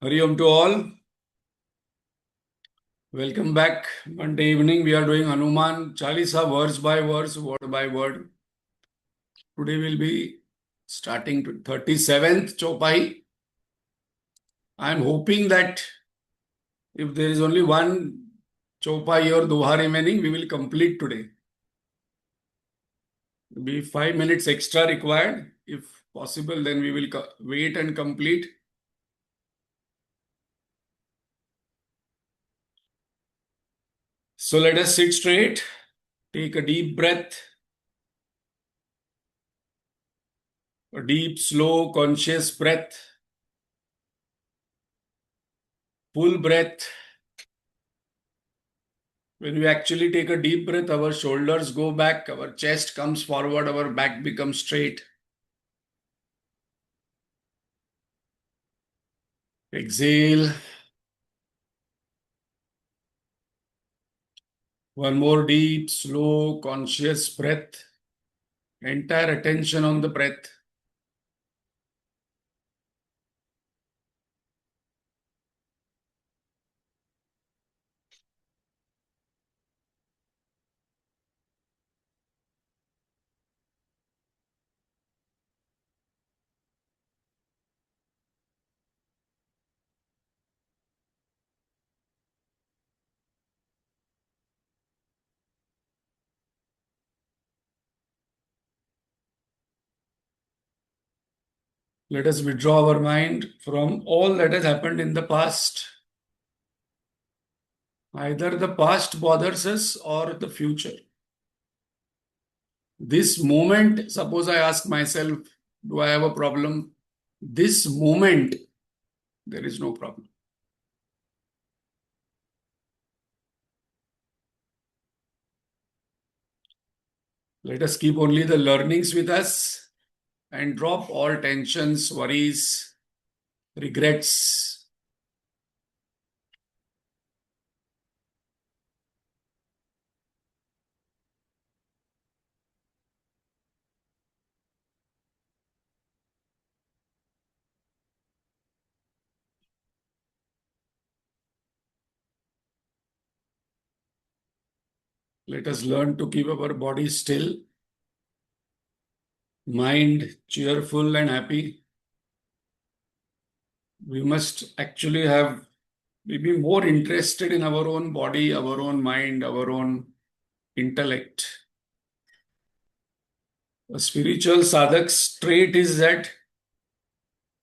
Hari Om to all. Welcome back. Monday evening, we are doing Hanuman Chalisa verse by verse, word by word. Today we'll be starting to 37th Chopai. I am hoping that if there is only one Chopai or Doha remaining, we will complete today. Be 5 minutes extra required. If possible, then we will wait and complete. So let us sit straight. Take a deep breath. A deep, slow, conscious breath. Full breath. When we actually take a deep breath, our shoulders go back, our chest comes forward, our back becomes straight. Exhale. One more deep, slow, conscious breath. Entire attention on the breath. Let us withdraw our mind from all that has happened in the past. Either the past bothers us or the future. This moment, suppose I ask myself, do I have a problem? This moment, there is no problem. Let us keep only the learnings with us and drop all tensions, worries, regrets. Let us learn to keep our body still, mind cheerful and happy. We must actually be more interested in our own body, our own mind, our own intellect. A spiritual sadhak's trait is that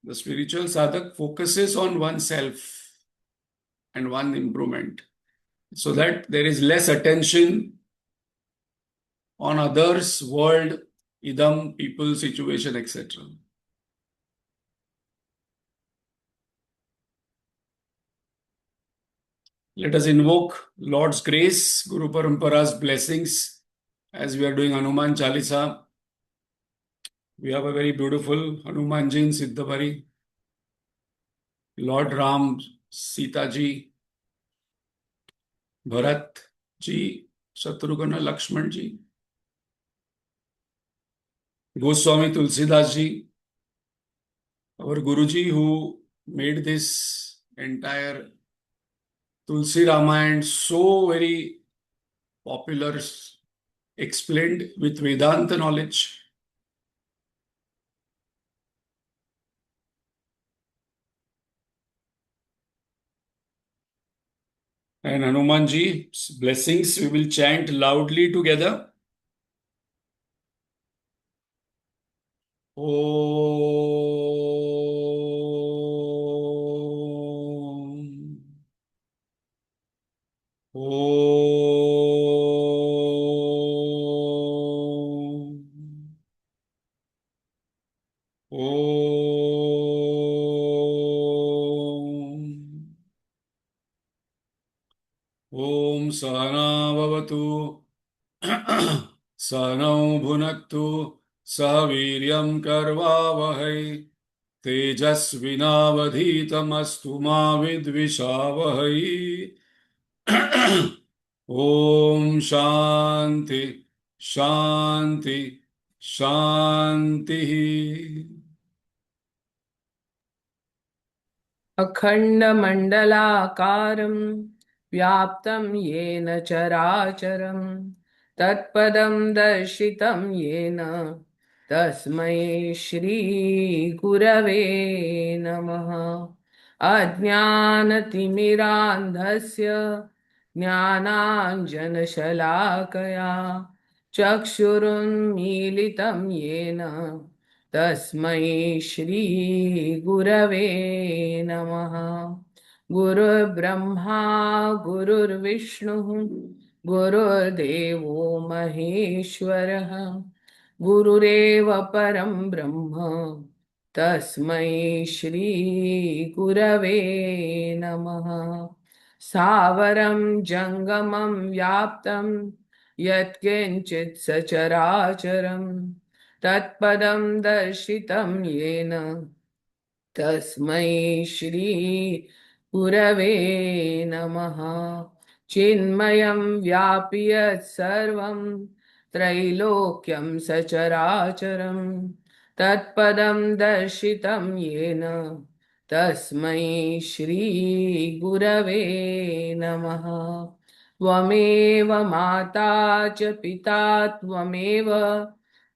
the spiritual sadhak focuses on oneself and one improvement so that there is less attention on others, world, idam, people, situation, etc. Let us invoke Lord's grace, Guru Parampara's blessings as we are doing Hanuman Chalisa. We have a very beautiful Hanumanji in Siddhabari, Lord Ram, Sita ji, Bharat ji, Shatrugna Lakshman ji, Goswami Tulsidas ji, our Guruji who made this entire Tulsi Ramayana so very popular, explained with Vedanta knowledge. And Hanumanji's blessings we will chant loudly together. Om. Om. Om. Om Sahana Bhavatu Sahanau Bhunaktu Sahaviryam Karvavahai Tejasvinavadhitamastu ma vidvishavahai. Om Shanti Shanti Shanti. अखण्डमण्डलाकारं व्याप्तं येन चराचरं तत्पदं दर्शितं येन तस्मै श्रीगुरवे नमः। अज्ञानतिमिरान्धस्य ज्ञानाञ्जनशलाकया चक्षुरुन्मीलितं येन तस्मै श्रीगुरवे नमः। गुरुर्ब्रह्मा गुरुर्विष्णुः गुरुर्देवो महेश्वरः गुरुरेव परं ब्रह्म तस्मै श्रीगुरवे नमः। सावरं जङ्गमं व्याप्तं यत्किञ्चित् सचराचरं तत्पदं दर्शितं येन तस्मै श्री गुरवे नमः। चिन्मयं व्यापि यत्सर्वं त्रैलोक्यं सचराचरं तत्पदं दर्शितं येन तस्मै श्री गुरवे नमः। त्वमेव माता च पिता त्वमेव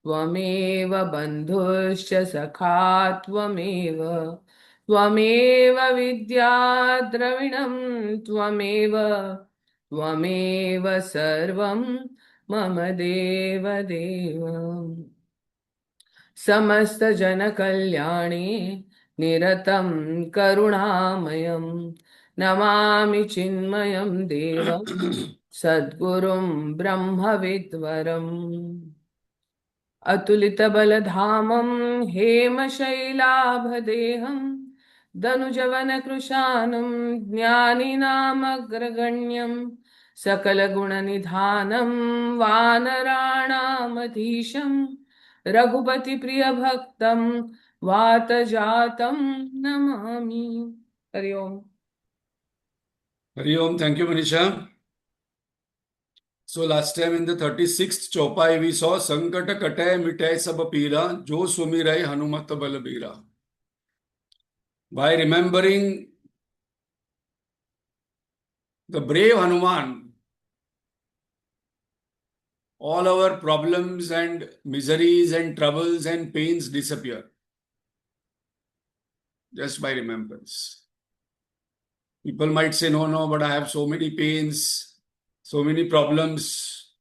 त्वमेव बन्धुश्च सखा त्वमेव त्वमेव विद्या द्रविणं त्वमेव त्वमेव सर्वं मम देवदेव। समस्तजनकल्याणे निरतं करुणामयं नमामि चिन्मयं देवं सद्गुरुं ब्रह्मविद्वरम्। अतुलितबलधामं हेमशैलाभदेहं दनुजवनकृशानं ज्ञानिनामग्रगण्यं सकलगुणनिधानं वानराणामधीशं रघुपतिप्रियभक्तं वातजातं नमामि। हरि ओम। Hari Om. Thank you, Manisha. So last time in the 36th Chopai, we saw Sankata Katay Mitay Sab Pira, Jo Sumirai Hanumat Balabira. By remembering the brave Hanuman, all our problems and miseries and troubles and pains disappear. Just by remembrance. People might say, no, but I have so many pains, so many problems.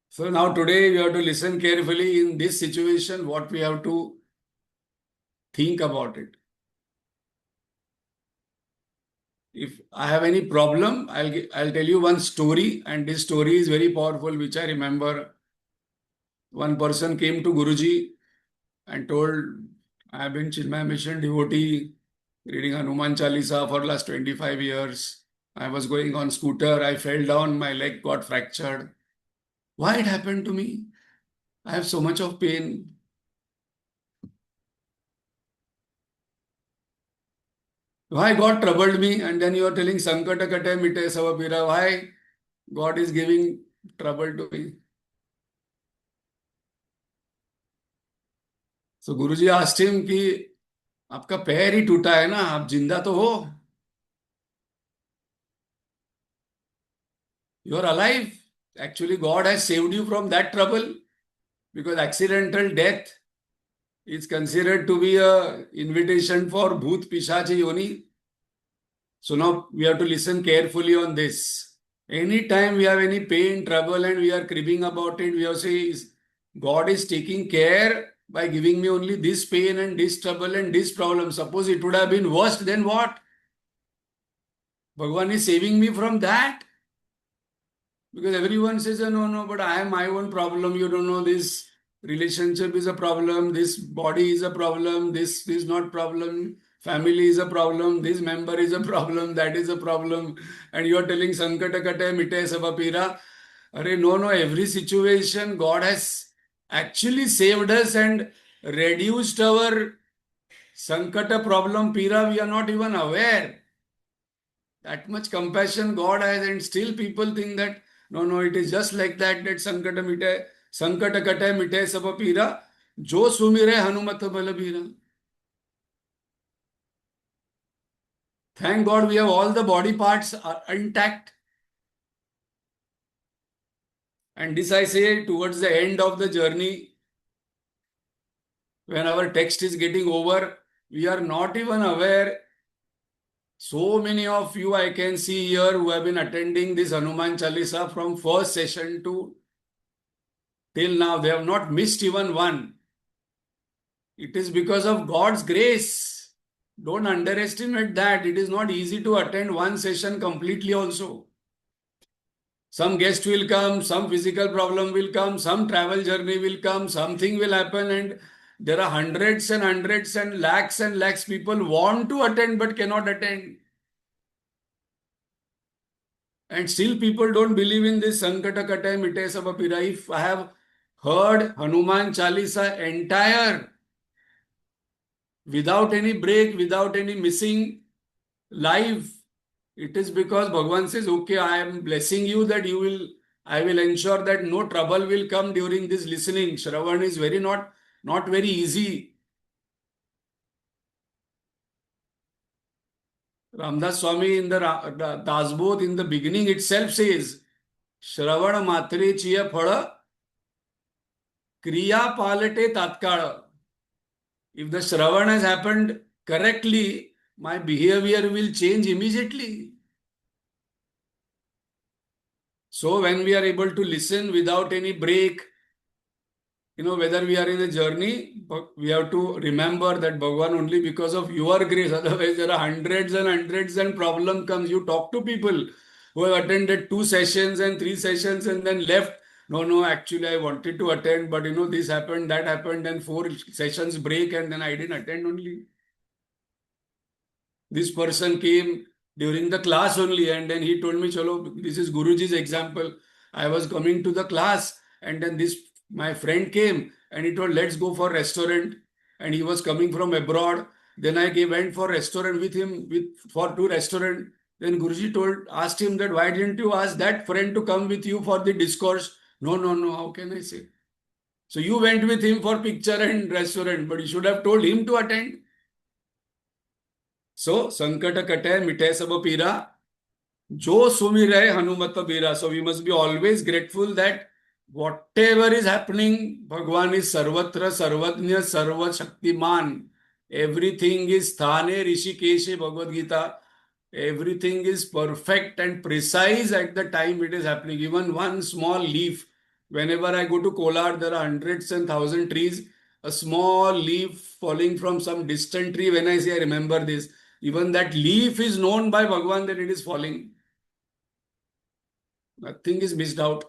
So now today we have to listen carefully in this situation what we have to think about it. If I have any problem, I'll tell you one story, and this story is very powerful, which I remember. One person came to Guruji and told, I have been Chinmaya Mission devotee, reading Hanuman Chalisa for last 25 years. I was going on scooter, I fell down, my leg got fractured. Why it happened to me? I have so much of pain. Why God troubled me? And then you are telling Sankata Kate Mite Savapira. Why God is giving trouble to me? So Guruji asked him कि आपका पैर ही टूटा है ना, आप जिंदा तो हो. You are alive. Actually, God has saved you from that trouble because accidental death is considered to be a invitation for Bhoot Pishachi Yoni. So now we have to listen carefully on this. Anytime we have any pain, trouble, and we are cribbing about it, we have to say, God is taking care by giving me only this pain and this trouble and this problem. Suppose it would have been worse, then what? Bhagavan is saving me from that. Because everyone says, no, but I have my own problem. You don't know, this relationship is a problem, this body is a problem, this is not problem, family is a problem, this member is a problem, that is a problem. And you are telling Sankata Kate Mite Savapira. No, every situation God has actually saved us and reduced our Sankata problem, Pira, we are not even aware. That much compassion God has, and still people think that no, it is just like that Sankata Kate Mite Sabapira, Jo Sumire Hanumat Balabira. Thank God we have all the body parts are intact. And this I say towards the end of the journey, when our text is getting over, we are not even aware. So many of you I can see here who have been attending this Hanuman Chalisa from first session to till now. They have not missed even one. It is because of God's grace. Don't underestimate that. It is not easy to attend one session completely also. Some guest will come, some physical problem will come, some travel journey will come, something will happen, and there are hundreds and lakhs people want to attend but cannot attend. And still people don't believe in this Sankata Katae Mite Sabapira. If I have heard Hanuman Chalisa entire, without any break, without any missing live, it is because Bhagavan says, okay, I am blessing you that I will ensure that no trouble will come during this listening. Shravan is not very easy. Ramdas Swami in the Dasbodh in the beginning itself says, Shravan matre chiya phala, kriya palate tatkala. If the Shravan has happened correctly, my behavior will change immediately. So when we are able to listen without any break, whether we are in a journey, we have to remember that Bhagavan only because of your grace. Otherwise, there are hundreds and problem comes. You talk to people who have attended 2 sessions and 3 sessions and then left. No, actually I wanted to attend, but this happened, that happened, and 4 sessions break and then I didn't attend only. This person came during the class only and then he told me, Chalo, this is Guruji's example. I was coming to the class and then my friend came and he told, let's go for restaurant. And he was coming from abroad. Then I went for restaurant with him for 2 restaurant. Then Guruji asked him that, why didn't you ask that friend to come with you for the discourse? No, how can I say? So you went with him for picture and restaurant, but you should have told him to attend. So, Sankata Katae Mitae Sab Pira, Jo Sumire Hanumat Bira. So, we must be always grateful that whatever is happening, Bhagwan is Sarvatra, Sarvajna, Sarva Shaktiman. Everything is Thane Rishikeshe Bhagavad Gita. Everything is perfect and precise at the time it is happening. Even one small leaf. Whenever I go to Kolar, there are hundreds and thousands trees. A small leaf falling from some distant tree. When I say I remember this, even that leaf is known by Bhagwan that it is falling. Nothing is missed out.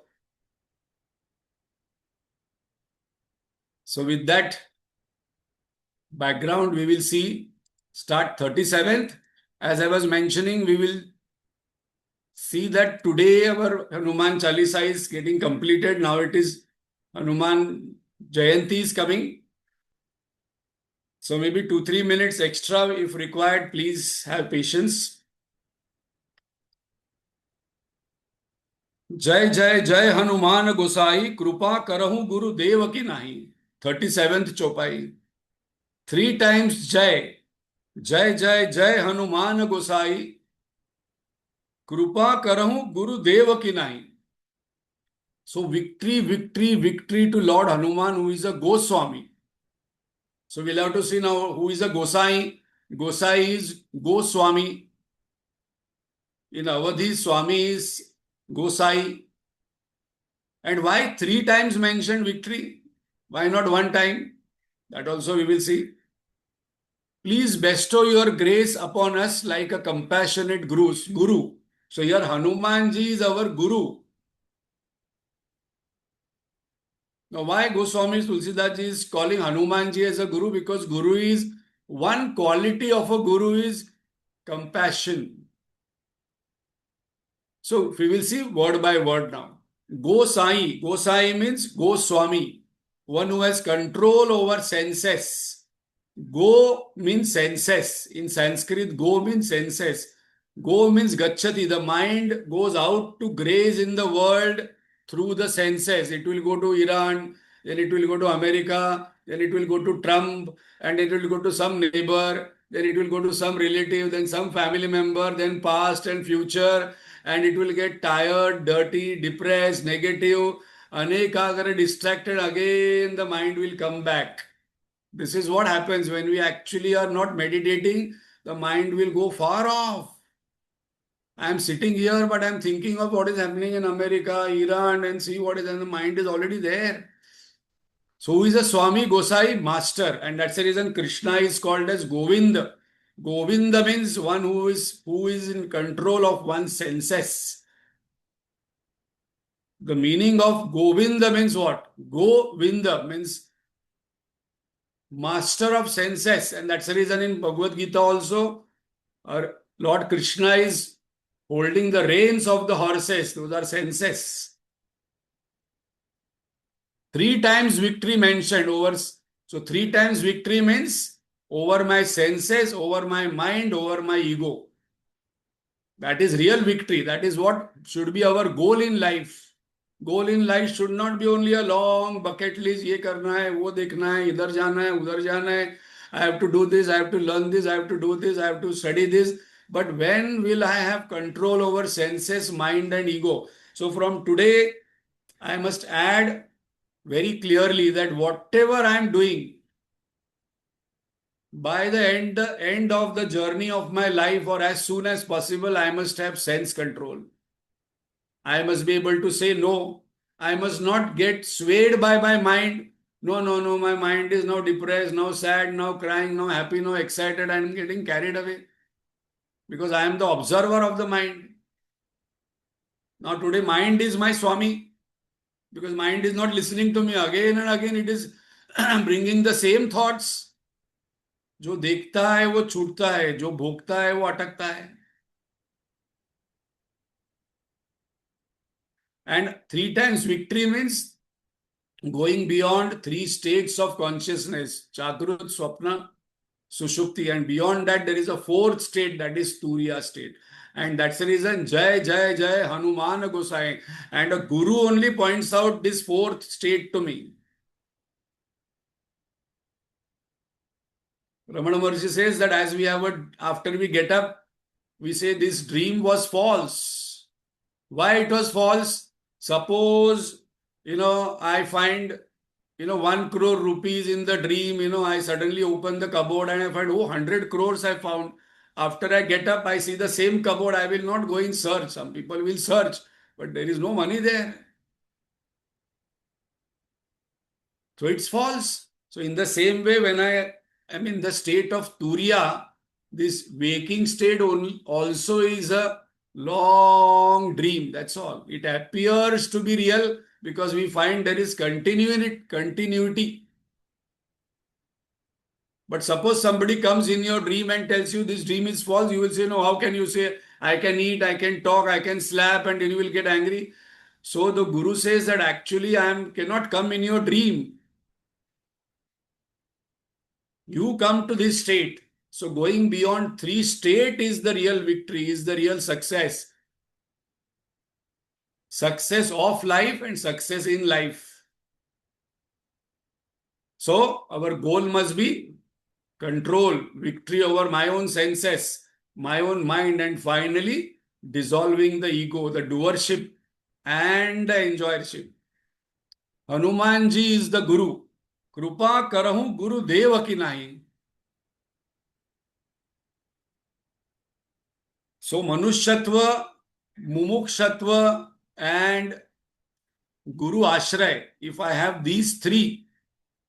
So with that background, we will start 37th. As I was mentioning, we will see that today our Hanuman Chalisa is getting completed. Now it is Hanuman Jayanti is coming. So maybe 2-3 minutes extra if required. Please have patience. जय जय जय हनुमान गोसाई कृपा करहु गुरु देव की नाही. 37th चौपाई. 3 times जय जय जय जय हनुमान गोसाई कृपा करहु गुरु देव की नाही. So victory to Lord Hanuman, who is a Goswami. So we'll have to see now who is a Gosai. Gosai is Goswami. In Avadhi, Swami is Gosai. And why 3 times mentioned victory? Why not 1 time? That also we will see. Please bestow your grace upon us like a compassionate guru. So here Hanumanji is our guru. Now why Goswami Tulsidas is calling Hanumanji as a guru? Because guru is, one quality of a guru is compassion. So we will see word by word now. Gosai. Gosai means Goswami. One who has control over senses. Go means senses. In Sanskrit, go means senses. Go means gachati. The mind goes out to graze in the world through the senses. It will go to Iran, then it will go to America, then it will go to Trump, and it will go to some neighbor, then it will go to some relative, then some family member, then past and future, and it will get tired, dirty, depressed, negative. Aneka agar distracted, again the mind will come back. This is what happens when we actually are not meditating. The mind will go far off. I am sitting here, but I am thinking of what is happening in America, Iran, and see what is, and the mind is already there. So who is a Swami Gosai? Master. And that's the reason Krishna is called as Govinda. Govinda means one who is in control of one's senses. The meaning of Govinda means what? Govinda means master of senses. And that's the reason in Bhagavad Gita also, our Lord Krishna is holding the reins of the horses. Those are senses. 3 times victory mentioned over. So 3 times victory means over my senses, over my mind, over my ego. That is real victory. That is what should be our goal in life. Goal in life should not be only a long bucket list. ये करना है, वो देखना है, इधर जाना है, उधर जाना है. I have to do this, I have to learn this, I have to do this, I have to study this. But when will I have control over senses, mind and ego? So from today, I must add very clearly that whatever I am doing, by the end of the journey of my life or as soon as possible, I must have sense control. I must be able to say no. I must not get swayed by my mind. No, no, no, my mind is now depressed, now sad, now crying, now happy, now excited. I am getting carried away because I am the observer of the mind. Now today mind is my Swami because mind is not listening to me again and again. It is bringing the same thoughts. जो देखता है वो छूटता है, जो भोगता है वो अटकता है. And 3 times victory means going beyond 3 states of consciousness, Jagrut, Swapna, Sushupti, and beyond that there is a 4th state, that is Turiya state. And that's the reason Jai Jai Jai Hanuman Gosai. And a guru only points out this 4th state to me. Ramana Maharshi says that as we have after we get up, we say this dream was false. Why it was false? Suppose, I find, 1 crore rupees in the dream, I suddenly open the cupboard and I find, 100 crores I found. After I get up, I see the same cupboard. I will not go in search. Some people will search, but there is no money there. So it's false. So in the same way, when I am in the state of Turiya, this waking state also is a long dream. That's all. It appears to be real because we find there is continuity. But suppose somebody comes in your dream and tells you this dream is false, you will say, no, how can you say, I can eat, I can talk, I can slap, and then you will get angry. So the Guru says that actually I cannot come in your dream. You come to this state. So going beyond 3 states is the real victory, is the real success. Success of life and success in life. So our goal must be control, victory over my own senses, my own mind, and finally dissolving the ego, the doership and the enjoyership. Hanumanji is the Guru. Krupa karahu Guru Deva ki nahi. So Manushyatva, Mumukshatva and Guru Ashray, if I have these 3,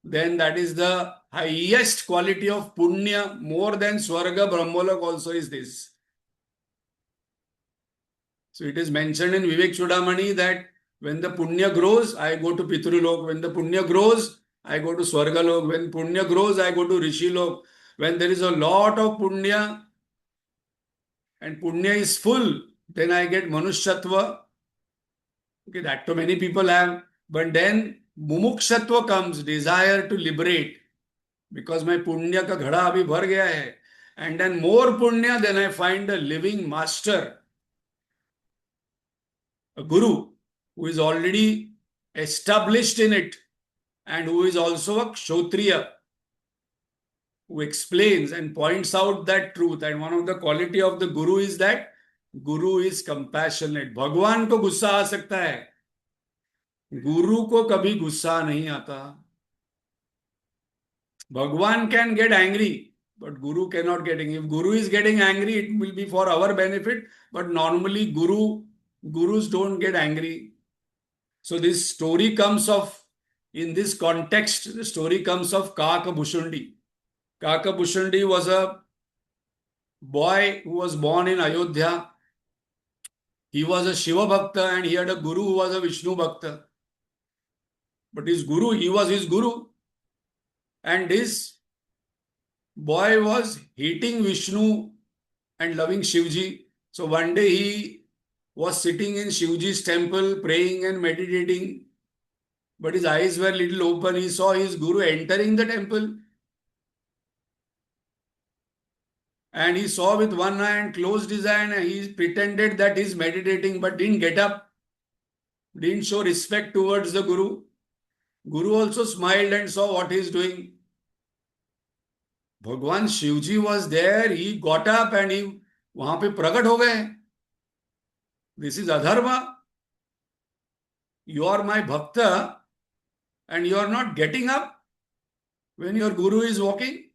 then that is the highest quality of punya, more than Swarga, Brahmolok also is this. So it is mentioned in Vivek Chudamani that when the punya grows, I go to Pitrulok. When the punya grows, I go to Swargalok. When punya grows, I go to Rishilok. When there is a lot of punya and punya is full, then I get Manushyatva. Okay, that too many people have. But then Mumukshatva comes, desire to liberate. Because my punya ka ghada abhi bhar gaya hai. And then more punya, then I find a living master, a guru, who is already established in it and who is also a Kshotriya. who explains and points out that truth. And one of the quality of the Guru is that Guru is compassionate. भगवान को गुस्सा आ सकता है, गुरु को कभी गुस्सा नहीं आता. Bhagwan can get angry, but Guru cannot get angry. If Guru is getting angry, it will be for our benefit. But normally, Gurus don't get angry. So this story comes of, in this context, the story comes of Kaka Bhushundi. Kaka Bhushundi was a boy who was born in Ayodhya. He was a Shiva Bhakta and he had a Guru who was a Vishnu Bhakta. But his Guru, he was his Guru. And his boy was hating Vishnu and loving Shivji. So one day he was sitting in Shivji's temple, praying and meditating. But his eyes were little open. He saw his Guru entering the temple. And he saw with one hand, closed his eye, and he pretended that he's meditating, but didn't get up. Didn't show respect towards the Guru. Guru also smiled and saw what he's doing. Bhagwan Shivji was there. He got up and he वहां पे प्रकट हो गए. This is adharma. You are my bhakta and you are not getting up when your Guru is walking.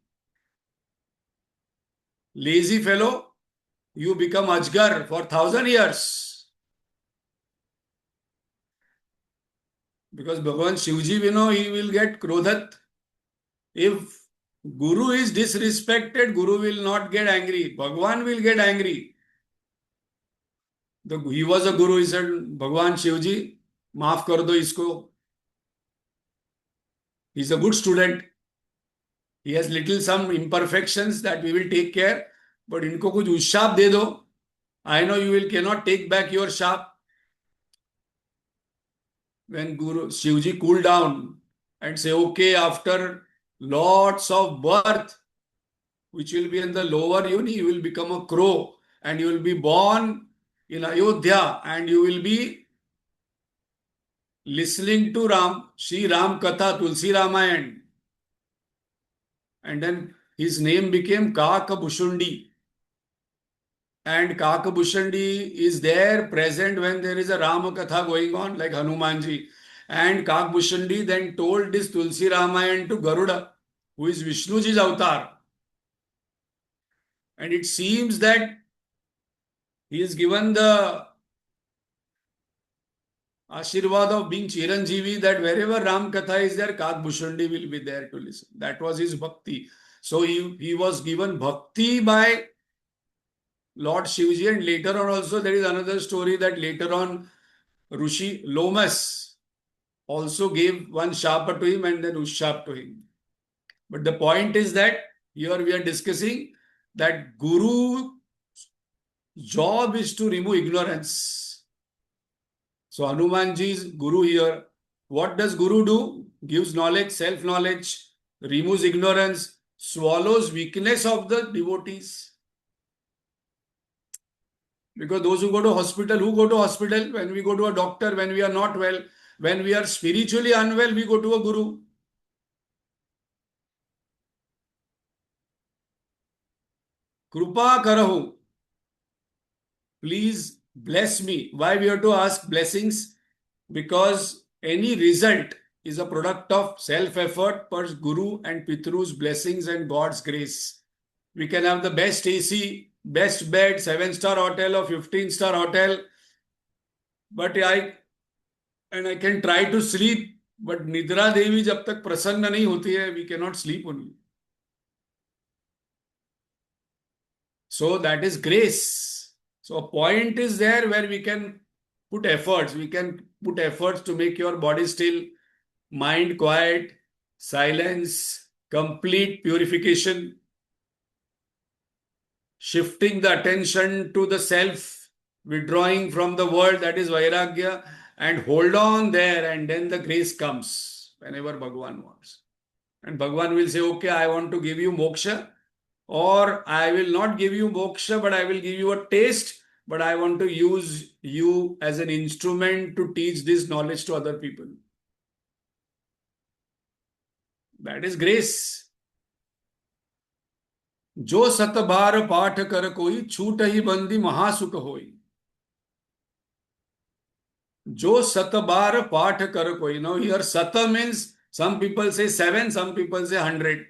Lazy fellow, you become Ajgar for 1,000 years. Because Bhagwan Shivji, we know, he will get krodhat. If Guru is disrespected, Guru will not get angry. Bhagwan will get angry. He was a Guru, he said, Bhagwan Shivji, maaf kar do isko. He's a good student. He has little some imperfections that we will take care. But इनको कुछ उशाप दे दो. I know you will cannot take back your shap. When Guru Shivji cool down and say, okay, after lots of birth, which will be in the lower yoni, you will become a crow and you will be born in Ayodhya and you will be listening to Shri Ram Katha, Tulsi Ramayan. And then his name became Kaka Bhushundi. And Kaka Bhushundi is there present when there is a Rama Katha going on, like Hanumanji. And Kaka Bhushundi then told this Tulsi Ramayan to Garuda, who is Vishnuji's avatar. And it seems that he is given the Ashirvad of being Chiranjeevi, that wherever Ram Katha is there, Kaka Bhushundi will be there to listen. That was his bhakti. So he was given bhakti by Lord Shivji, and later on also there is another story that later on Rishi Lomas also gave one shapa to him and then ushap to him. But the point is that here we are discussing that Guru's job is to remove ignorance. So Hanumanji's Guru here, what does Guru do? Gives knowledge, self-knowledge, removes ignorance, swallows weakness of the devotees. Because those who go to hospital, who go to hospital? When we go to a doctor, when we are not well, when we are spiritually unwell, we go to a Guru. Krupa karahu. Please bless me. Why we have to ask blessings? Because any result is a product of self-effort per Guru and Pitru's blessings and God's grace. We can have the best AC, best bed, 7-star hotel or 15-star hotel. But I can try to sleep. But Nidra Devi jab tak prasanna nahi hoti hai, we cannot sleep only. So that is grace. So a point is there where we can put efforts. We can put efforts to make your body still, mind quiet, silence, complete purification, shifting the attention to the self, withdrawing from the world, that is Vairagya, and hold on there, and then the grace comes whenever Bhagwan wants. And Bhagwan will say, okay, I want to give you moksha, or I will not give you moksha, but I will give you a taste, but I want to use you as an instrument to teach this knowledge to other people. That is grace. जो सत बार पाठ कर कोई छूट ही बंदी महासुख होई. जो सत बार पाठ कर कोई. Now here sata means some people say 7, some people say 100.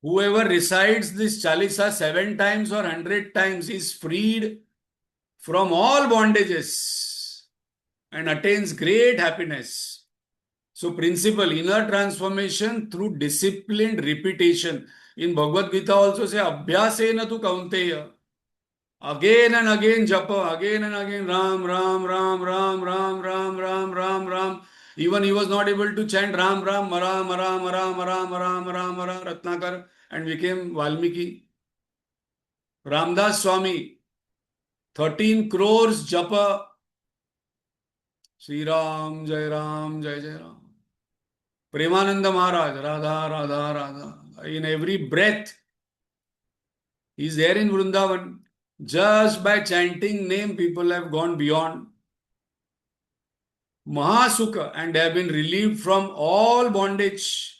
Whoever recites this Chalisa 7 times or 100 times is freed from all bondages and attains great happiness. So principle, inner transformation through disciplined repetition. In Bhagavad Gita also say, Abhyasena tu kaunteya. Again and again japa, again and again Ram, Ram, Ram, Ram, Ram, Ram, Ram, Ram, Ram. Even he was not able to chant Ram, Ram, Mara, Mara, Mara, Mara, Mara, Mara, Mara, Ratnakar, and became Valmiki. Ramdas Swami, 13 crores japa. Sri Ram, Jai Ram, Jai Jai Ram. Premananda Maharaj, Radha, Radha, Radha. In every breath, he is there in Vrindavan. Just by chanting name, people have gone beyond Mahasukha and have been relieved from all bondage.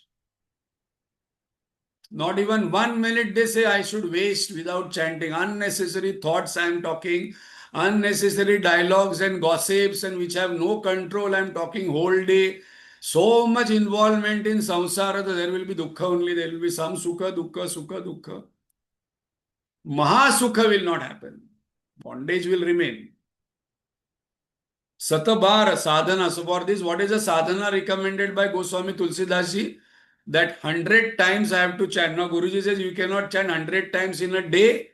Not even 1 minute they say I should waste without chanting. Unnecessary thoughts I am talking, unnecessary dialogues and gossips and which have no control I am talking whole day. So much involvement in samsara that there will be dukkha only, there will be some sukha, dukkha, sukha, dukkha. Mahasukha will not happen. Bondage will remain. Satabar sadhana. So for this, what is a sadhana recommended by Goswami Tulsidas Ji? That 100 times I have to chant. Now Guruji says you cannot chant 100 times in a day.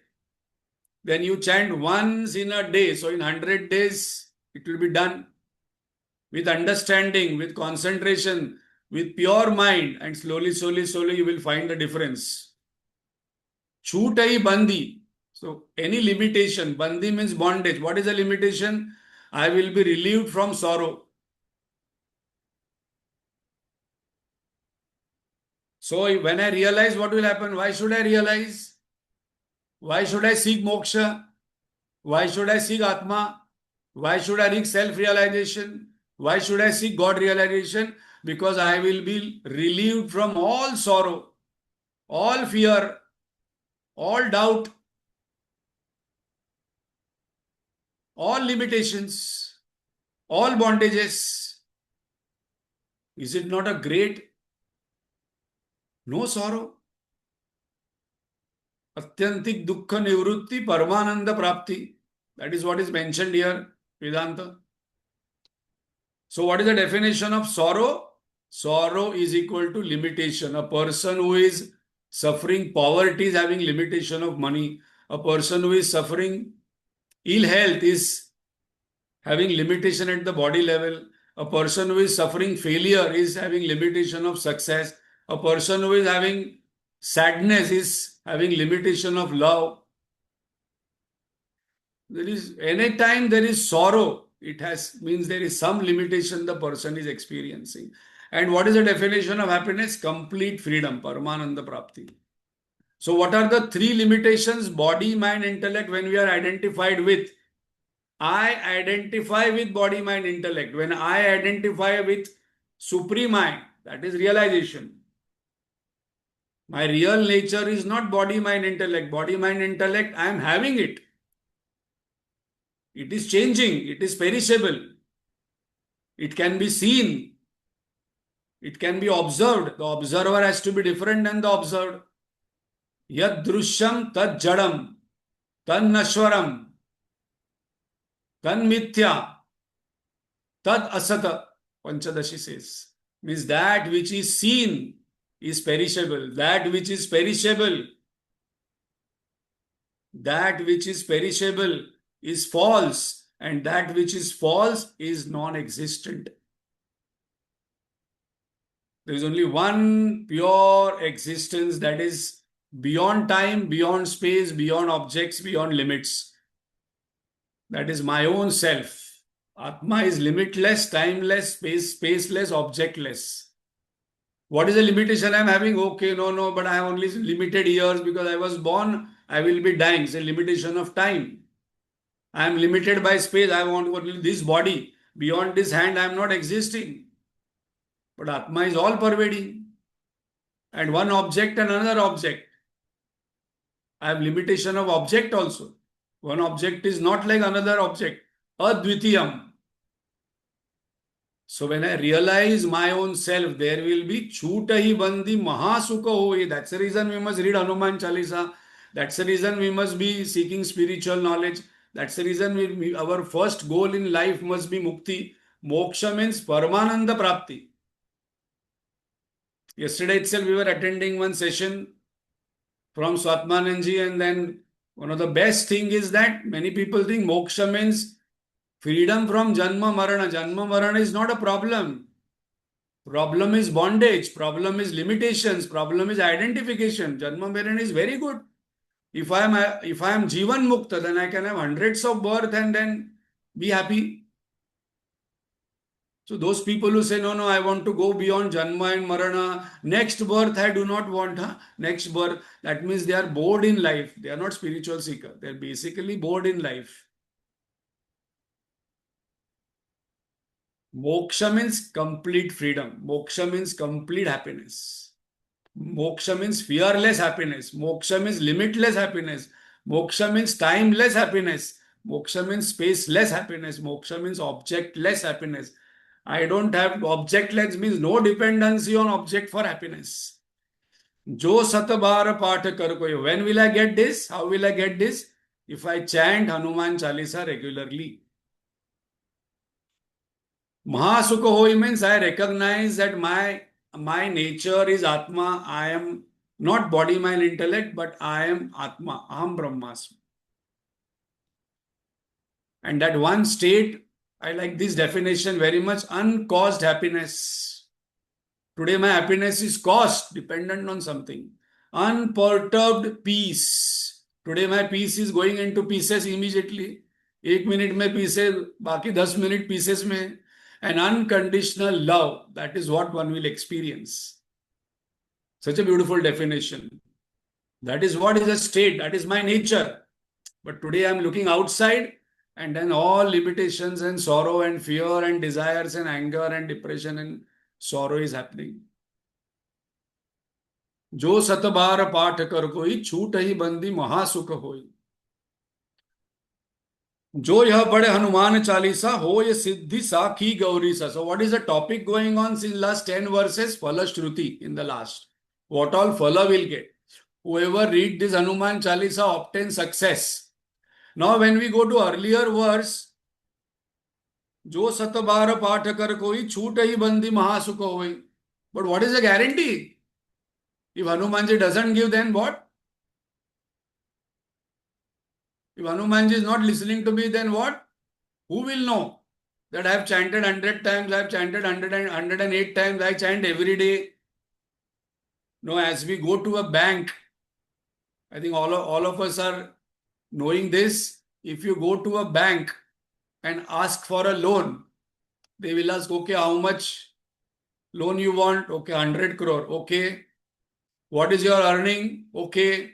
Then you chant once in a day. So in 100 days, it will be done with understanding, with concentration, with pure mind, and slowly, slowly, slowly you will find the difference. Chutai bandi. So any limitation, bandi means bondage. What is a limitation? I will be relieved from sorrow. So when I realize, what will happen? Why should I realize? Why should I seek moksha? Why should I seek Atma? Why should I seek self-realization? Why should I seek God realization? Because I will be relieved from all sorrow, all fear, all doubt, all limitations, all bondages. Is it not a great? No sorrow. Atyantik dukkha nivrutti paramananda prapti. That is what is mentioned here, Vedanta. So what is the definition of sorrow? Sorrow is equal to limitation. A person who is suffering poverty is having limitation of money. A person who is suffering ill health is having limitation at the body level. A person who is suffering failure is having limitation of success. A person who is having sadness is having limitation of love. There is anytime there is sorrow, it means there is some limitation the person is experiencing. And what is the definition of happiness? Complete freedom, Paramananda Prapti. So what are the three limitations? Body, mind, intellect. When we are identified with, I identify with body, mind, intellect. When I identify with supreme I, that is realization. My real nature is not body, mind, intellect. Body, mind, intellect, I am having it. It is changing. It is perishable. It can be seen. It can be observed. The observer has to be different than the observed. Yad drusyam tad jadam, tad nashwaram, tad mithya, tad asata, Panchadashi says. Means that which is seen is perishable. That which is perishable, that which is perishable is false, and that which is false is non-existent. There is only one pure existence that is beyond time, beyond space, beyond objects, beyond limits. That is my own self. Atma is limitless, timeless, spaceless, objectless. What is the limitation I am having? Okay, no, but I have only limited years because I was born, I will be dying. It's a limitation of time. I am limited by space. I want only this body. Beyond this hand, I am not existing. But Atma is all pervading. and one object and another object. I have limitation of object also. One object is not like another object. Advitiyam. So when I realize my own self, there will be chutahi bandi mahasukha hoi. That's the reason we must read Hanuman Chalisa. That's the reason we must be seeking spiritual knowledge. That's the reason our first goal in life must be mukti. Moksha means Paramananda Prapti. Yesterday itself we were attending one session from Swatmananji, and then one of the best thing is that many people think moksha means freedom from Janma Marana. Janma Marana is not a problem. Problem is bondage. Problem is limitations. Problem is identification. Janma Marana is very good. If I am Jivan Mukta, then I can have hundreds of birth and then be happy. So those people who say, no, I want to go beyond Janma and Marana, next birth I do not want, next birth, that means they are bored in life. They are not spiritual seeker. They are basically bored in life. Moksha means complete freedom. Moksha means complete happiness. Moksha means fearless happiness. Moksha means limitless happiness. Moksha means timeless happiness. Moksha means spaceless happiness. Moksha means objectless happiness. I don't have objectless means no dependency on object for happiness. Jo Satabar Patha Kar Koi. When will I get this? How will I get this? If I chant Hanuman Chalisa regularly. Mahasukha hoi means I recognize that my nature is Atma. I am not body, mind, intellect, but I am Atma. Aham Brahmasmi. And that one state, I like this definition very much, uncaused happiness. Today my happiness is caused, dependent on something. Unperturbed peace. Today my peace is going into pieces immediately. 1 minute में pieces, बाकी 10 minute pieces में. An unconditional love, that is what one will experience. Such a beautiful definition. That is what is a state, that is my nature. But today I am looking outside, and then all limitations and sorrow and fear and desires and anger and depression and sorrow is happening. Jo satbar path kar koi छूट ही बंदी महासुख होई. जो यह पढ़े हनुमान चालीसा हो ये सिद्धि साखी गौरी सा. So what is the topic going on since last 10 verses? Phala Shruti in the last. What all phala will get. Whoever read this Hanuman Chalisa obtains success. Now when we go to earlier verse, जो सतबार पाठ कर कोई छूट ही बंदी महासुख होई. But what is the guarantee? If Hanumanji doesn't give, then what? If Hanumanji is not listening to me, then what? Who will know that I have chanted 100 times, I have chanted 108 times, I chant every day? No, as we go to a bank, I think all of us are knowing this. If you go to a bank and ask for a loan, they will ask, okay, how much loan you want? Okay, 100 crore. Okay. What is your earning? Okay.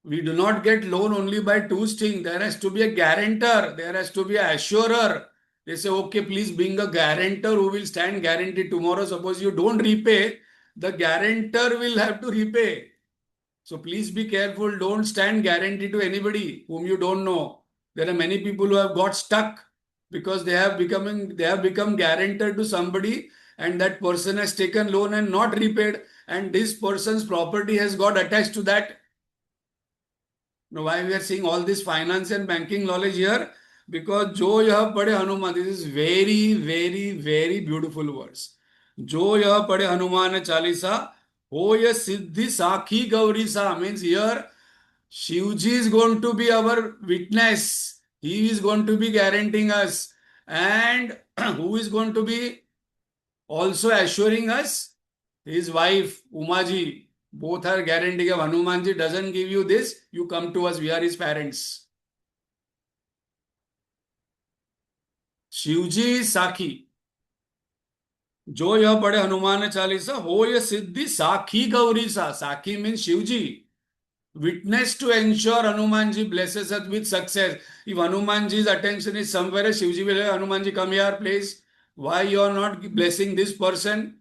We do not get loan only by two things. There has to be a guarantor. There has to be an assurer. They say, okay, please bring a guarantor who will stand guarantee tomorrow. Suppose you don't repay, the guarantor will have to repay. So please be careful. Don't stand guarantee to anybody whom you don't know. There are many people who have got stuck because they have become guarantor to somebody, and that person has taken loan and not repaid, and this person's property has got attached to that. Now, why we are seeing all this finance and banking knowledge here? Because Jo Yah Pade Hanuman, this is very, very, very beautiful words. Jo Yah Pade Hanuman Chalisa, Hoya Siddhi Sakhi Gauri Sa, means here Shivji is going to be our witness. He is going to be guaranteeing us. And who is going to be also assuring us? His wife, Umaji. Both are guaranteeing. If Hanumanji doesn't give you this, you come to us. We are his parents. Shivji is Sakhi. Jo yah pade Hanuman Chalisa, ho ye siddhi Sakhi Gauri Sa. Sakhi means Shivji. Witness to ensure Hanumanji blesses us with success. If Hanumanji's attention is somewhere, Shivji will say, Hanumanji, come here, please. Why you are not blessing this person?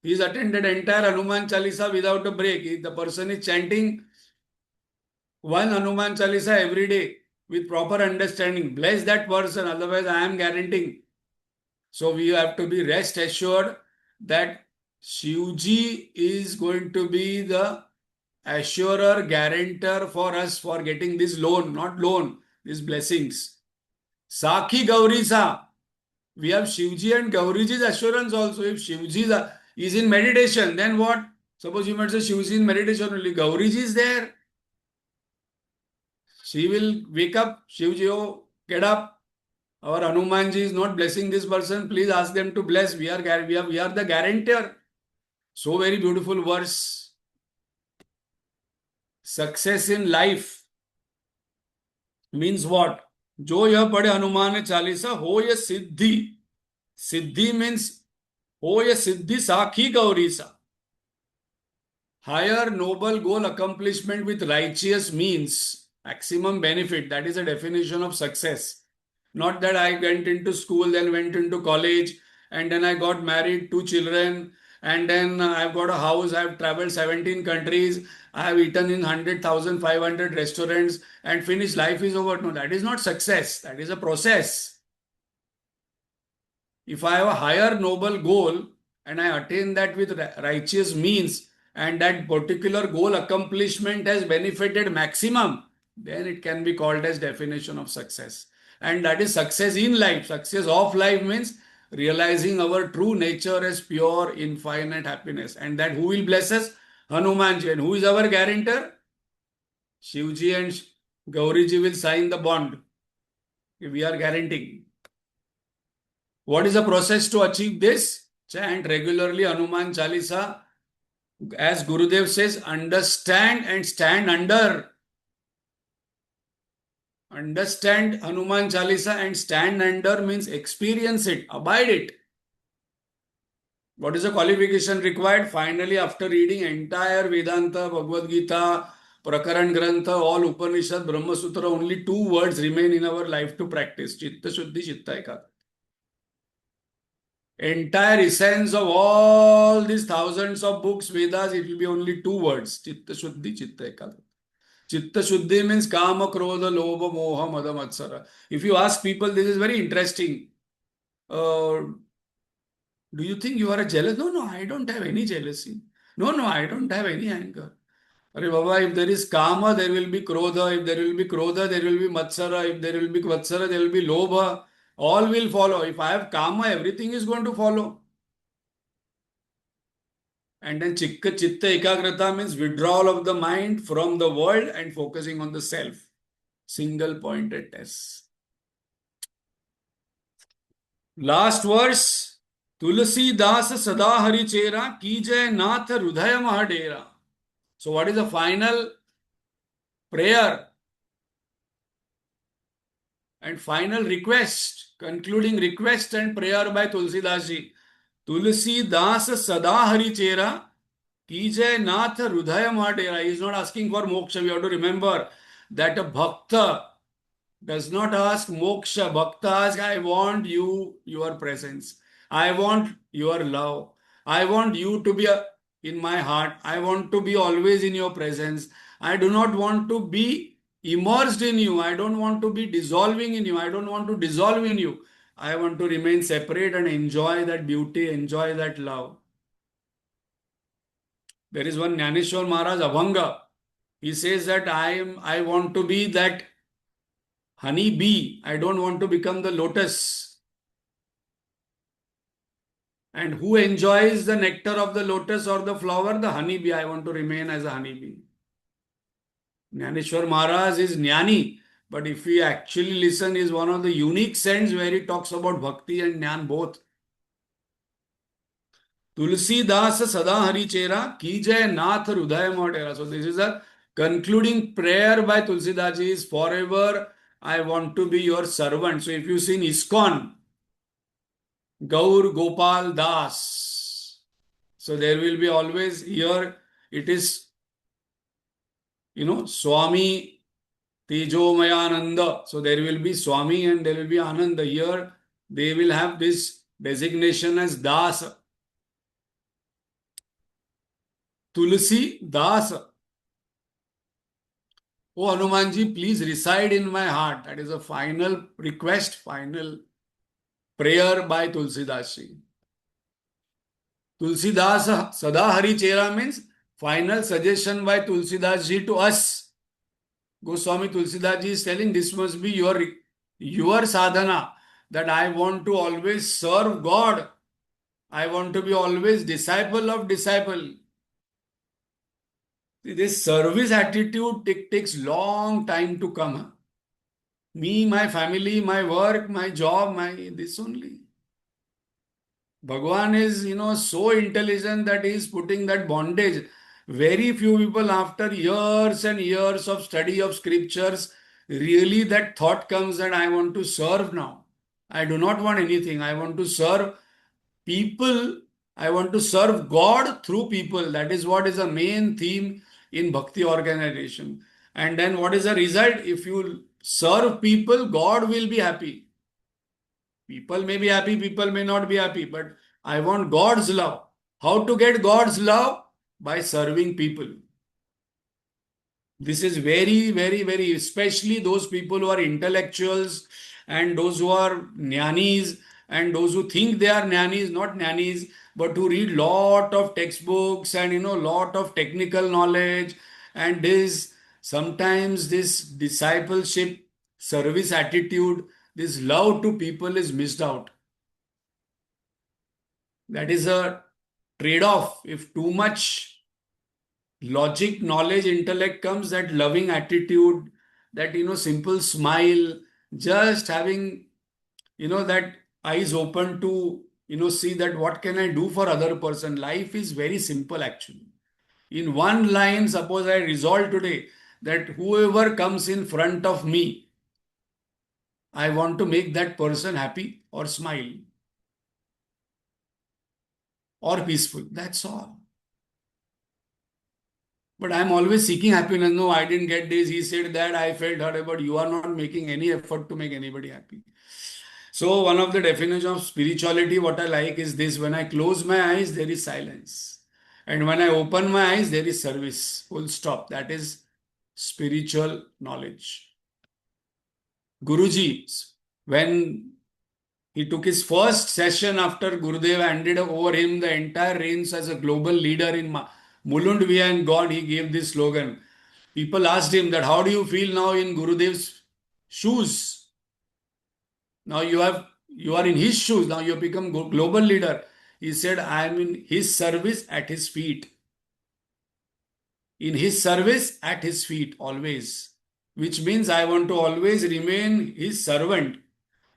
He's attended entire Hanuman Chalisa without a break. The person is chanting one Hanuman Chalisa every day with proper understanding. Bless that person, otherwise I am guaranteeing. So we have to be rest assured that Shivji is going to be the assurer, guarantor for us for getting this loan, not loan, these blessings. Sakhi Gauri Sa. We have Shivji and Gauriji's assurance also. If Shivji is in meditation, then what? Suppose you might say Shivji in meditation only. Gauriji is there. She will wake up. Shivji, oh, get up. Our Hanumanji is not blessing this person. Please ask them to bless. We are the guarantor. So very beautiful verse. Success in life means what? जो यह पढ़े हनुमान चालीसा हो ये सिद्धि. Siddhi means हो ये सिद्धि साखी गौरी सा. Higher noble goal accomplishment with righteous means maximum benefit. That is the definition of success. Not that I went into school, then went into college, and then I got married, 2 children, and then I've got a house, I've traveled 17 countries, I have eaten in 100,000, 500 restaurants, and finished, life is over. No, that is not success. That is a process. If I have a higher noble goal and I attain that with righteous means, and that particular goal accomplishment has benefited maximum, then it can be called as definition of success. And that is success in life. Success of life means realizing our true nature as pure, infinite happiness. And that who will bless us? Hanumanji. And who is our guarantor? Shivji and Gauriji will sign the bond. We are guaranteeing. What is the process to achieve this? Chant regularly Hanuman Chalisa. As Gurudev says, understand and stand under. Understand Hanuman Chalisa and stand under means experience it, abide it. What is the qualification required? Finally, after reading entire Vedanta, Bhagavad Gita, Prakaran Grantha, all Upanishad, Brahma Sutra, only 2 words remain in our life to practice. Chitta Shuddhi, Chitta Ekagata. Entire essence of all these thousands of books, Vedas, it will be only 2 words. Chitta Shuddhi, Chitta Ekagata. Chitta Shuddhi means Kama, Krodha, Lobha, Moha, Mada, Matsara. If you ask people, this is very interesting. Do you think you are a jealous? No, I don't have any jealousy. No, I don't have any anger. Arey Baba, if there is Kama, there will be Krodha. If there will be Krodha, there will be Matsara. If there will be Matsara, there will be Lobha. All will follow. If I have Kama, everything is going to follow. And then Chitta Ekagrata means withdrawal of the mind from the world and focusing on the self. Single pointed test. Last verse. Tulsi Das Sada Hari Chera Kijay Nath Rudhaya Mahadera. So what is the final prayer and final request, concluding request and prayer by Tulsidas ji? Tulsi Das Sada Hari Chera Kijay Nath Rudhaya Mahadera. He is not asking for moksha. We have to remember that a bhakta does not ask moksha. Bhakta asks, I want you, your presence. I want your love. I want you to be in my heart. I want to be always in your presence. I do not want to be immersed in you. I don't want to be dissolving in you. I don't want to dissolve in you. I want to remain separate and enjoy that beauty, enjoy that love. There is one Jnaneshwar Maharaj, Abhanga. He says that I want to be that honey bee. I don't want to become the lotus. And who enjoys the nectar of the lotus or the flower? The honey bee. I want to remain as a honey bee. Jnaneshwar Maharaj is Jnani. But if we actually listen, he is one of the unique saints where he talks about bhakti and jnana both. Tulsi Das Sada Hari Chera Kijay Nath Rudhaya Mahadera. So this is a concluding prayer by Tulsidas ji is forever I want to be your servant. So if you see in ISKCON, Gaur Gopal Das. So there will be always here, it is, Swami Tejomayananda. So there will be Swami and there will be Ananda. Here they will have this designation as Das. Tulsi Das. Oh Hanumanji, please reside in my heart. That is a final request, final prayer by Tulsidas ji. Tulsidas Sada Hari Chera means final suggestion by Tulsidas ji to us. Goswami Tulsidas ji is telling this must be your sadhana, that I want to always serve God. I want to be always disciple of disciple. See, this service attitude takes long time to come. Huh? Me, my family, my work, my job, my this only. Bhagwan is, so intelligent that he is putting that bondage. Very few people, after years and years of study of scriptures, really that thought comes that I want to serve now. I do not want anything. I want to serve people. I want to serve God through people. That is what is the main theme in Bhakti organization. And then what is the result? If you serve people, God will be happy. People may be happy, people may not be happy, but I want God's love. How to get God's love? By serving people. This is very, very, very, especially those people who are intellectuals and those who are jnanis and those who think they are jnanis, not jnanis, but who read lot of textbooks and lot of technical knowledge, and this sometimes this discipleship, service attitude, this love to people is missed out. That is a trade-off. If too much logic, knowledge, intellect comes, that loving attitude, that simple smile, just having that eyes open to see that what can I do for other person. Life is very simple actually. In one line, suppose I resolve today that whoever comes in front of me, I want to make that person happy or smile or peaceful. That's all. But I'm always seeking happiness. No, I didn't get this. He said that. I felt hurt, but you are not making any effort to make anybody happy. So, one of the definitions of spirituality, what I like is this: when I close my eyes, there is silence. And when I open my eyes, there is service. Full stop. That is spiritual knowledge. Guruji, when he took his first session after Gurudev handed over him the entire reins as a global leader in Mulund and God, he gave this slogan. People asked him that, how do you feel now in Gurudev's shoes? Now you are in his shoes. Now you have become global leader. He said, I am in his service at his feet. In his service at his feet always. Which means I want to always remain his servant.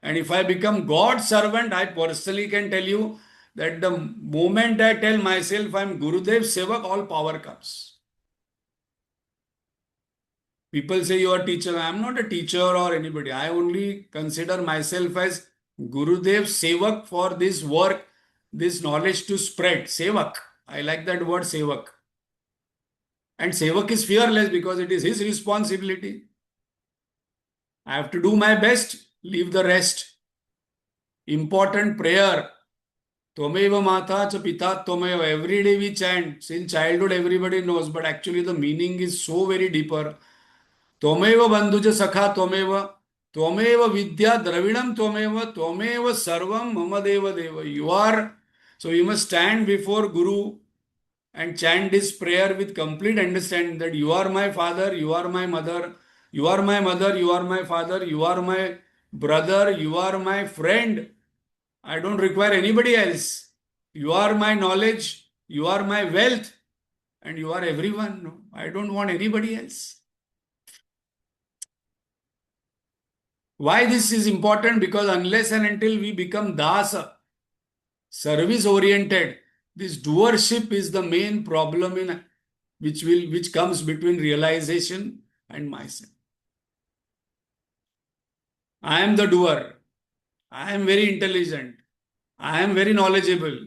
And if I become God's servant, I personally can tell you that the moment I tell myself I am Gurudev's Sevak, all power comes. People say you are a teacher. I am not a teacher or anybody. I only consider myself as Gurudev's Sevak for this work, this knowledge to spread. Sevak. I like that word Sevak. And Sevak is fearless because it is his responsibility. I have to do my best, leave the rest. Important prayer. Tvameva Mata cha Pita Tvameva. Every day we chant. Since childhood everybody knows, but actually the meaning is so very deeper. Tvameva Bandhuja Sakha Tvameva. Tvameva Vidya Dravidam Tvameva. Tvameva Sarvam Mama Deva Deva. You are, so you must stand before Guru and chant this prayer with complete understanding that you are my father, you are my mother, you are my mother, you are my father, you are my brother, you are my friend. I don't require anybody else. You are my knowledge, you are my wealth, and you are everyone. No, I don't want anybody else. Why this is important? Because unless and until we become dasa, service oriented, this doership is the main problem in which comes between realization and myself. I am the doer. I am very intelligent. I am very knowledgeable.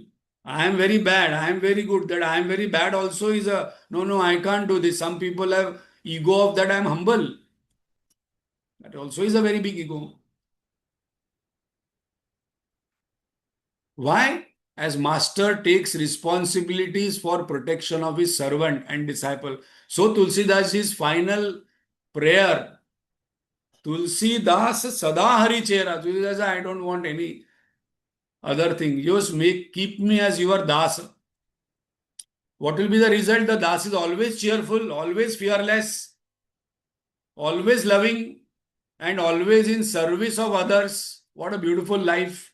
I am very bad. I am very good. That I am very bad also is a no, I can't do this. Some people have ego of that I am humble. That also is a very big ego. Why? as master takes responsibilities for protection of his servant and disciple. So Tulsidas's final prayer, Tulsidas Sada Hari Chera. Tulsidas, I don't want any other thing. Just keep me as your Das. What will be the result? The Das is always cheerful, always fearless, always loving, and always in service of others. What a beautiful life.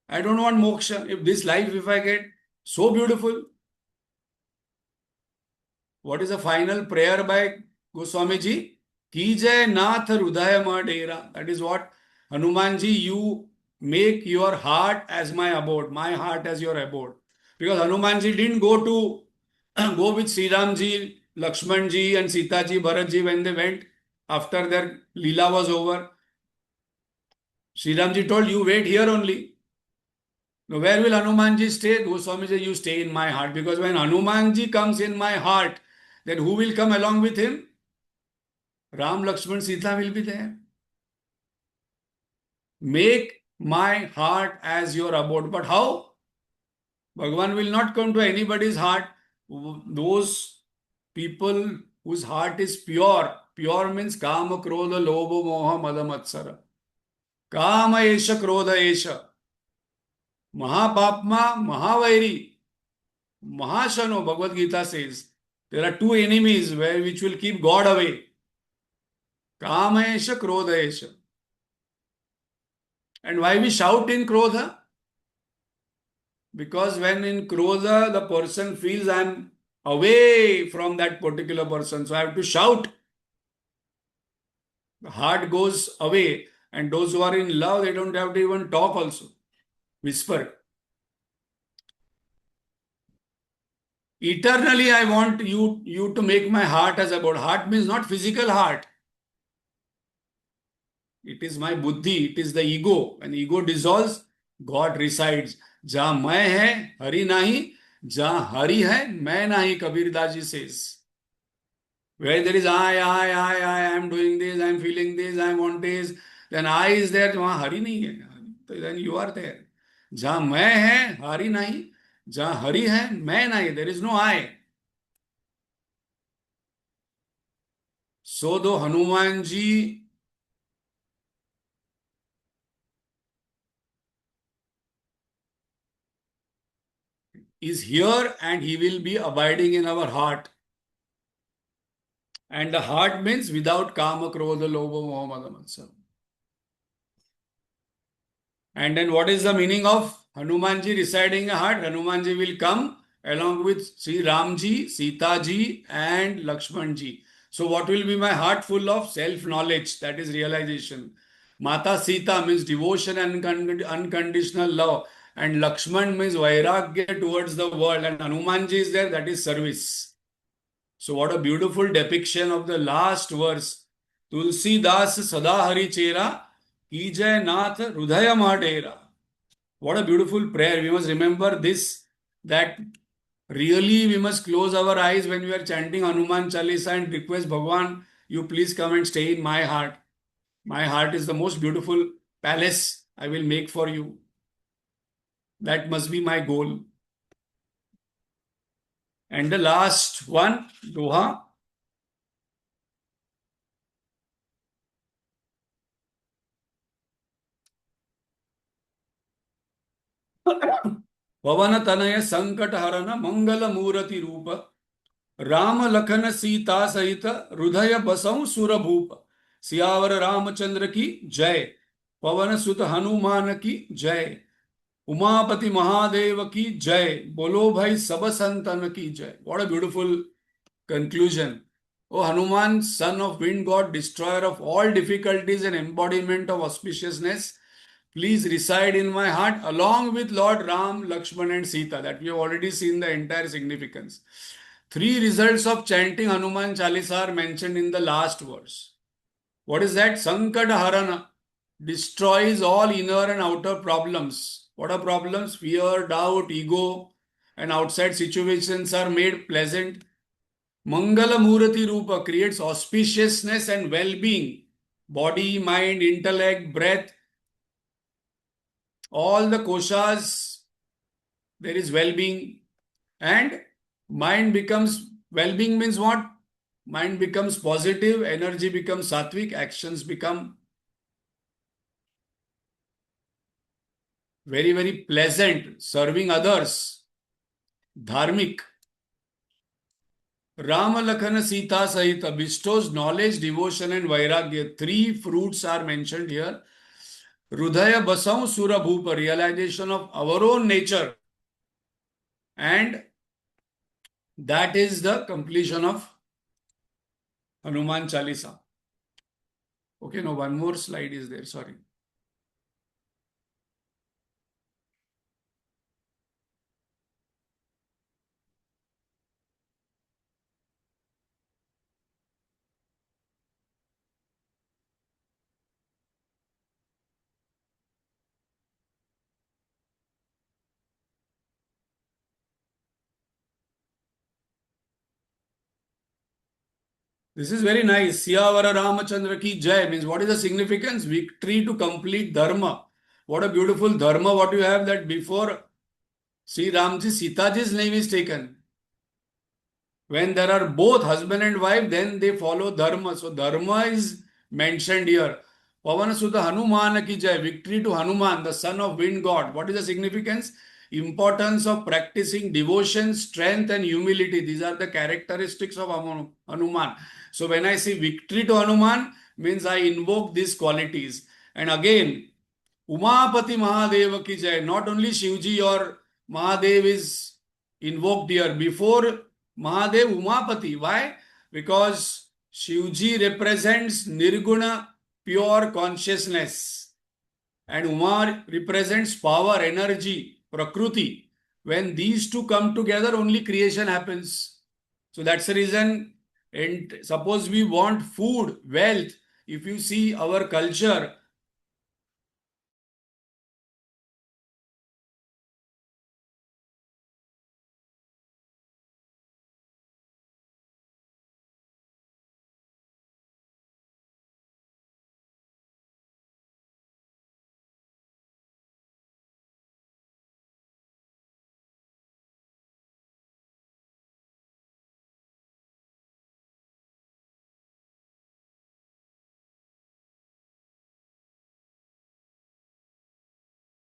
I don't want moksha. If this life, if I get, so beautiful. What is the final prayer by Goswami Ji? Kijay Nath Rudaya Madera. That is what Hanuman Ji, you make your heart as my abode, my heart as your abode. Because Hanuman Ji didn't go with Sri Ram Ji, Lakshman Ji, and Sita Ji, Bharat Ji when they went after their Leela was over. Sri Ram Ji told, you wait here only. Now, where will Hanumanji stay? Goswami says, you stay in my heart. Because when Hanumanji comes in my heart, then who will come along with him? Ram, Lakshman, Sita will be there. Make my heart as your abode. But how? Bhagavan will not come to anybody's heart. Those people whose heart is pure. Pure means Kama, Krodha, Lobha, Moha, Mada, Matsara. Kama Esha, Krodha Esha. Mahapapma, Mahavairi, Mahashano, Bhagavad Gita says, there are two enemies which will keep God away. Kamesha, Krodhaesha. And why we shout in Krodha? Because when in Krodha, the person feels I am away from that particular person. So I have to shout. The heart goes away. And those who are in love, they don't have to even talk also. Whisper. Eternally, I want you to make my heart as abode. Heart means not physical heart. It is my buddhi. It is the ego. When ego dissolves, God resides. Jahan main hai, Hari nahi. Jahan Hari hai, main nahi, Kabir Das Ji says. Where there is I am doing this, I am feeling this, I want this, then I is there, wahan Hari nahi hai. Then you are there. Jahan main hai, Hari nahi. Jahan Hari hai, main nahi. There is no I. So though Hanuman Ji is here and he will be abiding in our heart. And the heart means without Kama, Krodha, Lobha, Moha, Mada, Matsara. And then what is the meaning of Hanumanji residing in a heart? Hanumanji will come along with Sri Ramji, Sita Ji, and Lakshman Ji. So what will be my heart full of? Self-knowledge, that is realization. Mata Sita means devotion and unconditional love. And Lakshman means Vairagya towards the world. And Hanumanji is there, that is service. So what a beautiful depiction of the last verse. Tulsi Das Sada Hari Chera, Kijay Nath Rudaya Madera. What a beautiful prayer. We must remember this, that really we must close our eyes when we are chanting Hanuman Chalisa and request Bhagavan, you please come and stay in my heart. My heart is the most beautiful palace I will make for you. That must be my goal. And the last one, Doha. Pavana Tanaya Sankat Harana Mangala Murati Rupa Rama Lakhana Sita Sahita Rudhaya Basau Surabhupa Siyavara Ramachandra ki Jai Pavana Sutta Hanuman ki Jai Umapati Mahadeva ki Jai Bolo Bhai Sabasantan ki Jai. What a beautiful conclusion. O Hanuman, son of wind god, destroyer of all difficulties and embodiment of auspiciousness, please reside in my heart along with Lord Ram, Lakshman and Sita. That we have already seen the entire significance. 3 results of chanting Hanuman Chalisa are mentioned in the last verse. What is that? Sankata Harana destroys all inner and outer problems. What are problems? Fear, doubt, ego, and outside situations are made pleasant. Mangala Murati Rupa creates auspiciousness and well-being. Body, mind, intellect, breath. All the koshas, there is well-being. And mind becomes, well-being means what? Mind becomes positive, energy becomes sattvic, actions become very, very pleasant, serving others, dharmic. Rama, Lakhana, Sita, Sahita bestows knowledge, devotion, and vairagya. Three fruits are mentioned here. Rudaya Basau Surabhupa, realization of our own nature. And that is the completion of Hanuman Chalisa. Okay, no, one more slide is there, sorry. This is very nice. Siyavara Ramachandra ki Jai means what is the significance? Victory to complete dharma. What a beautiful dharma what you have, that before Sri Ramji, Sitaji's name is taken. When there are both husband and wife, then they follow dharma. So dharma is mentioned here. Pavana Sutta Hanuman ki Jai, victory to Hanuman, the son of wind god. What is the significance? Importance of practicing devotion, strength, and humility. These are the characteristics of Hanuman. So when I say victory to Hanuman, means I invoke these qualities. And again, Umapati Mahadeva ki Jai. Not only Shivji or Mahadev is invoked here. Before Mahadev, Umapati. Why? Because Shivji represents Nirguna, pure consciousness. And Uma represents power, energy, Prakruti. When these two come together, only creation happens. So that's the reason. And suppose we want food, wealth. If you see our culture,